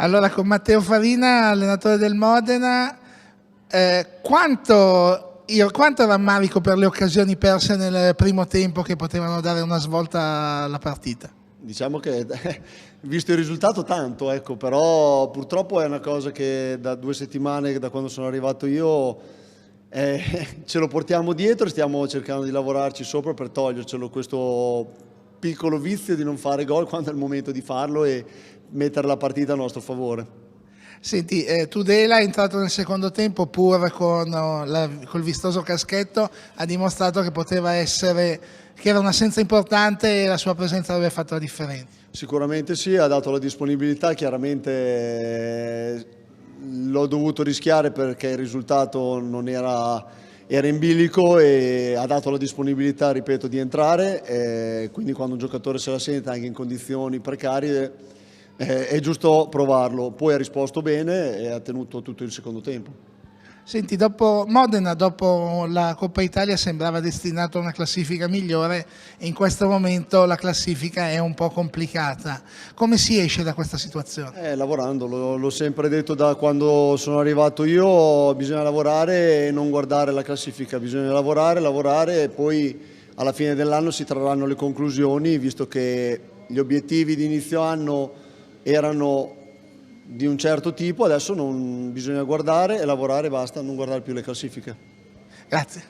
Allora, con Matteo Farina, allenatore del Modena, quanto rammarico per le occasioni perse nel primo tempo che potevano dare una svolta alla partita? Diciamo che, visto il risultato, tanto, ecco, però purtroppo è una cosa che da 2 settimane, da quando sono arrivato io, ce lo portiamo dietro e stiamo cercando di lavorarci sopra per togliercelo, questo piccolo vizio di non fare gol quando è il momento di farlo e mettere la partita a nostro favore. Senti, Tudela è entrato nel secondo tempo pur col vistoso caschetto, ha dimostrato che poteva essere, che era un'assenza importante e la sua presenza avrebbe fatto la differenza. Sicuramente sì, ha dato la disponibilità, chiaramente l'ho dovuto rischiare perché il risultato non era in bilico e ha dato la disponibilità, ripeto, di entrare, quindi quando un giocatore se la sente anche in condizioni precarie è giusto provarlo. Poi ha risposto bene e ha tenuto tutto il secondo tempo. Senti, dopo Modena, dopo la Coppa Italia sembrava destinato a una classifica migliore e in questo momento la classifica è un po' complicata. Come si esce da questa situazione? Lavorando, l'ho sempre detto da quando sono arrivato io, bisogna lavorare e non guardare la classifica, bisogna lavorare, lavorare e poi alla fine dell'anno si trarranno le conclusioni, visto che gli obiettivi di inizio anno erano di un certo tipo, adesso non bisogna guardare e lavorare e basta, non guardare più le classifiche. Grazie.